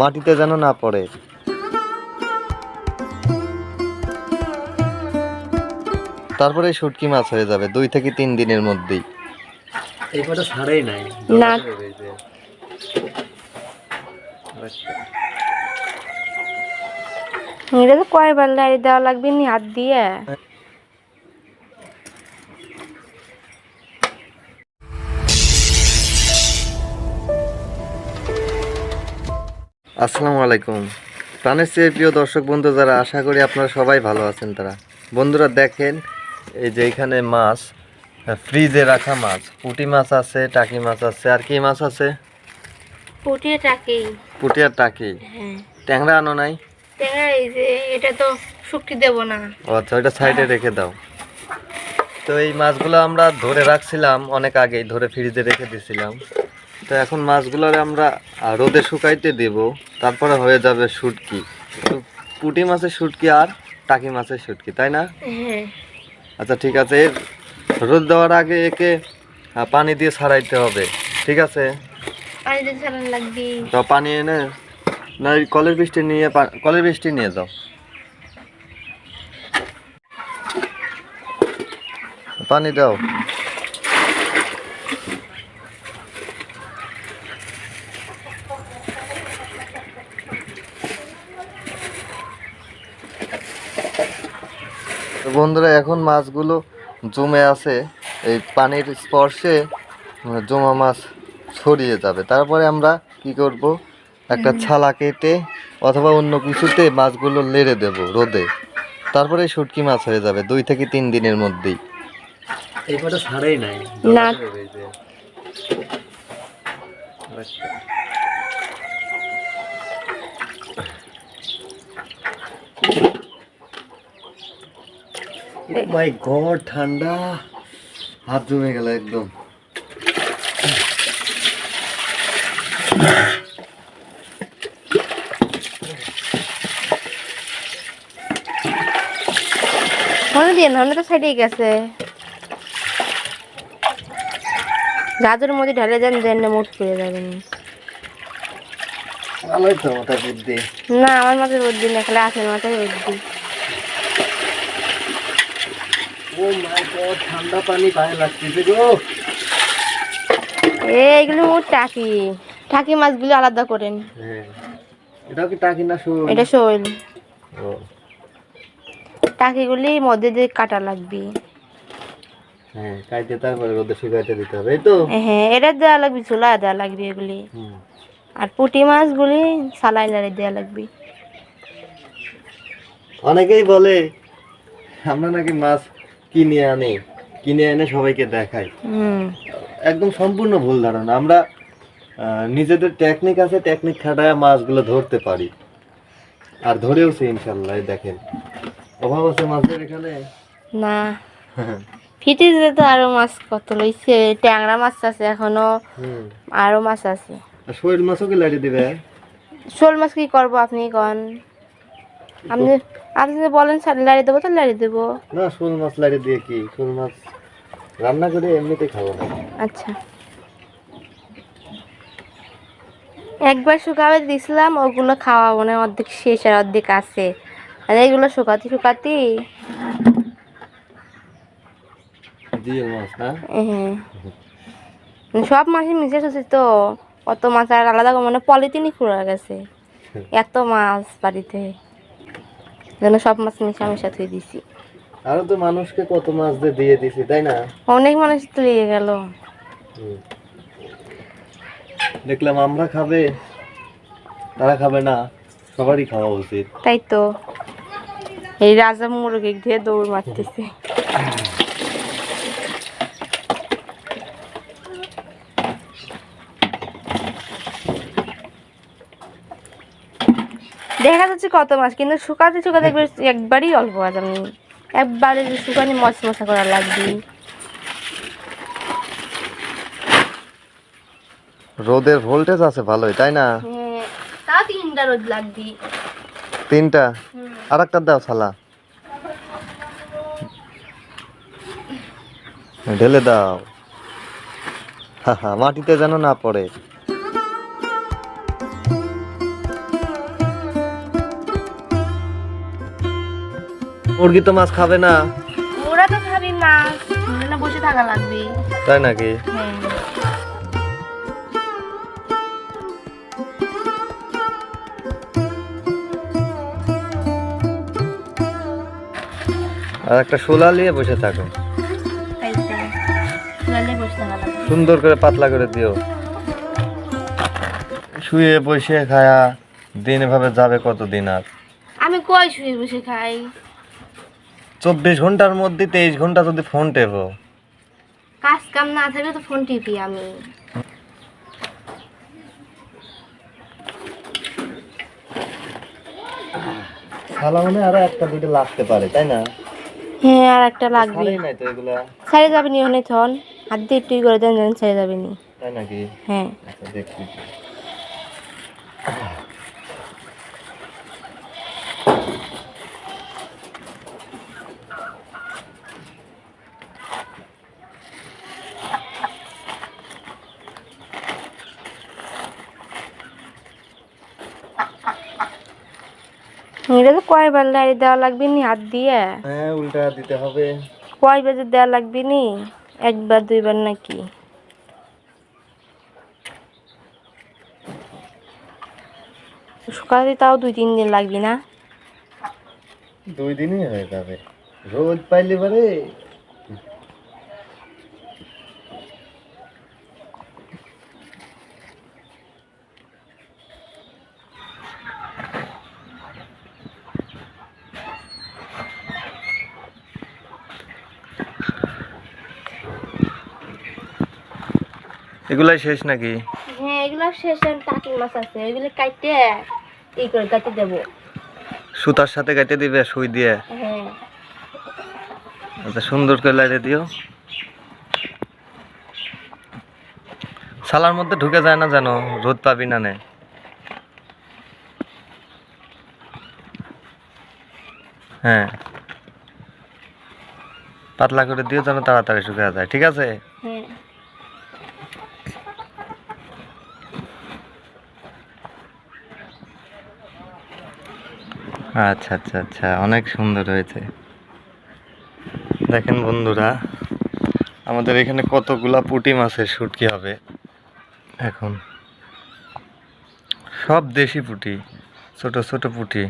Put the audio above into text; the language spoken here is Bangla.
মাটিতে যেন না পড়ে। তারপরে শুটকি মাছ হয়ে যাবে 2 থেকে 3 দিনের মধ্যেই। এই কটা ছাড়াই নাই না এটা তো কয়বার লাড়ি দেওয়া লাগবে নি হাত দিয়ে। আসসালামু আলাইকুম। প্রাণের চেয়ে প্রিয় দর্শক বন্ধু যারা, আশা করি আপনারা সবাই ভালো আছেন। তারা বন্ধুরা দেখেন, এই যে এখানে মাছ, ফ্রিজে রাখা মাছ, পুঁটি মাছ আছে, টাকি মাছ আছে, আর কি মাছ আছে? পুঁটি টাকি। পুঁটি আর টাকি। হ্যাঁ, ট্যাংরা আনো নাই? ট্যাংরা এই যে এটা তো শুটকি দেব না। ও আচ্ছা, ওইটা সাইডে রেখে দাও। তো এই মাছগুলো আমরা ধরে রাখছিলাম অনেক আগেই, ধরে ফ্রিজে রেখে দিয়েছিলাম। তো এখন মাছগুলোর আমরা রোদে শুকাইতে দেব, তারপরে হয়ে যাবে শুটকি। তো পুঁটি মাছের শুটকি আর টাকি মাছের শুটকি, তাই না? হ্যাঁ, আচ্ছা ঠিক আছে, এর রোদ দেওয়ার আগে একে পানি দিয়ে ছাড়াইতে হবে, ঠিক আছে? পানি দিয়ে ছাড়ান লাগবে। তো পানি এনে, না কলের বৃষ্টি নিয়ে, কলের বৃষ্টি নিয়ে যাও, পানি দাও। তো বন্ধুরা এখন মাছগুলো জমে আছে, এই পানির স্পর্শে জমা মাছ ছড়িয়ে যাবে। তারপরে আমরা কি করব, একটা ছালা কেটে অথবা অন্য কিছুতে মাছগুলো লেড়ে দেব রোদে, তারপরে শুটকি মাছ হয়ে যাবে 2 থেকে 3 দিনের মধ্যেই। এই কটা ছাড়াই নাই না মাই গড, ঠান্ডা, হাত জমে গেল একদম। মনে দিয়ে না, তো সাইডে গেছে। গাজরের মধ্যে ঢালে যান, দেন না মুট পড়ে যাবেন। ভালোই তো মাথায় বুদ্ধি। না আমার মাথায় বুদ্ধি না, খেলে আপনার মাথায় বুদ্ধি। ও মাই গড, ঠান্ডা পানি গায়ে লাগতেছে গো। এইগুলো মোট টাকি, টাকি মাছগুলো আলাদা করেন। হ্যাঁ, এটাও কি টাকি না শোল? এটা শোল। ও টাকিগুলি মধ্যে দিয়ে কাটা লাগবে। হ্যাঁ, কাটে তারপরে রোদে শুকাইতে দিতে হবে, এই তো। হ্যাঁ, এটা দেওয়া লাগবে, চুলা দেওয়া লাগবে এগুলি। আর পুঁটি মাছগুলি সালাই লাড়ি দেওয়া লাগবে। অনেকেই বলে আমরা নাকি মাছ কিনে আনি, কিনে এনে সবাইকে দেখাই। একদম সম্পূর্ণ ভুল ধারণা। আমরা নিজেদের টেকনিক আছে, টেকনিক খাটায় মাছগুলো ধরতে পারি, আর ধরেওছে ইনশাল্লাহ। এই দেখেন, অভাব আছে মাছের এখানে না ফিটিজে তো আরো মাছ কত লইছে, ট্যাংরা মাছ আছে এখনো, আরো মাছ আছে। শোল মাছও কি লাড়ি দিবে? শোল মাছ কি করবো আপনি কন? আপনি আপনি যদি বলেন লাড়ি দেবো তো লাড়ি দেবো। না, শোল মাছ লাড়ি দিয়ে কি, শোল মাছ রান্না করে এমনিতে খাবো না। আচ্ছা, একবার শুকাবে দিছিলাম, ওগুলো খাওয়া মনে হয় অর্ধেক শেষ আর অর্ধেক আছে। আর এইগুলো শুকাতে শুকাতে দিয়ে মাছ না। হ্যাঁ, সব মাছই মিশে আছে তো, অত মাছ আর আলাদা মানে পলিথিনই খুঁড়া গেছে, এত মাছ বাড়িতে যেন সব মাছ মিশামিশা থুই দিছি। আরো তো মানুষকে কত মাছ দিয়ে দিছি, তাই না? অনেক মানুষ তো লেগে গেল। দেখলাম আমরা খাবে, তারা খাবে না, সবারই খাওয়া উচিত। তাই তো এই রাজা মুরগি দিয়ে দৌড় মারতেছে। দেখা যাচ্ছে কত মাছ, কিন্তু শুকাতে শুকাতে একবারই অল্প মাছ। আমি একবারে শুকানি মশা করা লাগবে। রোদের ভোল্টেজ আছে ভালোই, তাই না? হ্যাঁ, তাও 3টা রোদ লাগবে। 3টা? আর একটা দাও শালা, ঢেলে দাও। মাটিতে যেন না পড়ে। মুরগি তো মাছ খাবে না, ওরা তো খাবি মাছ, না বসে থাকা লাগবে। তাই নাকি? হ্যাঁ আর একটা শোলা নিয়ে বসে থাকো, তাই তো, চুলালে বসে থাকা লাগবে। সুন্দর করে পাতলা করে দিও। শুয়ে বসে খায়া দিন এভাবে যাবে কতদিন আর? আমি কই শুয়ে বসে খাই? 24 ঘন্টার মধ্যে 23 ঘন্টা যদি ফোন টেপো। কাজ কাম না থাকলে তো ফোন টিপি আমি। শালা মানে আরো একটা দুটো লাগতে পারে, তাই না? হ্যাঁ আর একটা লাগবে। ছাড়েই নাই তো এগুলা, ছেড়ে যাবে নি ওখানে থন, হাত দিয়ে একটু করে দেন যেন ছেড়ে যাবে নি। তাই নাকি? হ্যাঁ আচ্ছা দেখছি। এটা তো কয়বার লাড়ি দেওয়া লাগবে নি হাত দিয়ে? হ্যাঁ উল্টা দিতে হবে। কয় বাজে দেওয়া লাগবে নি? একবার দুইবার নাকি? সকালে তাও 2-3 দিন লাগবে না? 2 দিনই হয়ে যাবে, রোজ পাইলে পারে। এগুলাই শেষ নাকি? হ্যাঁ এগুলো শেষ, টাকি মাছ আছে ওইগুলো কাটতে এই করে কাটতে দেবো। সুতার সাথে কেটে দিবে সুই দিয়ে? হ্যাঁ আচ্ছা সুন্দর করে লাগিয়ে দিও। শালার মধ্যে ঢুকে যায় না জানো, রোদ পাবি না নে। হ্যাঁ পাতলা করে দিও যেন তাড়াতাড়ি শুকিয়ে যায়, ঠিক আছে? হ্যাঁ আচ্ছা আচ্ছা আচ্ছা, অনেক সুন্দর হয়েছে। দেখেন বন্ধুরা, আমাদের এখানে কতগুলা পুঁটি মাছের শুটকি হবে এখন, সব দেশি পুঁটি, ছোট ছোট পুঁটি।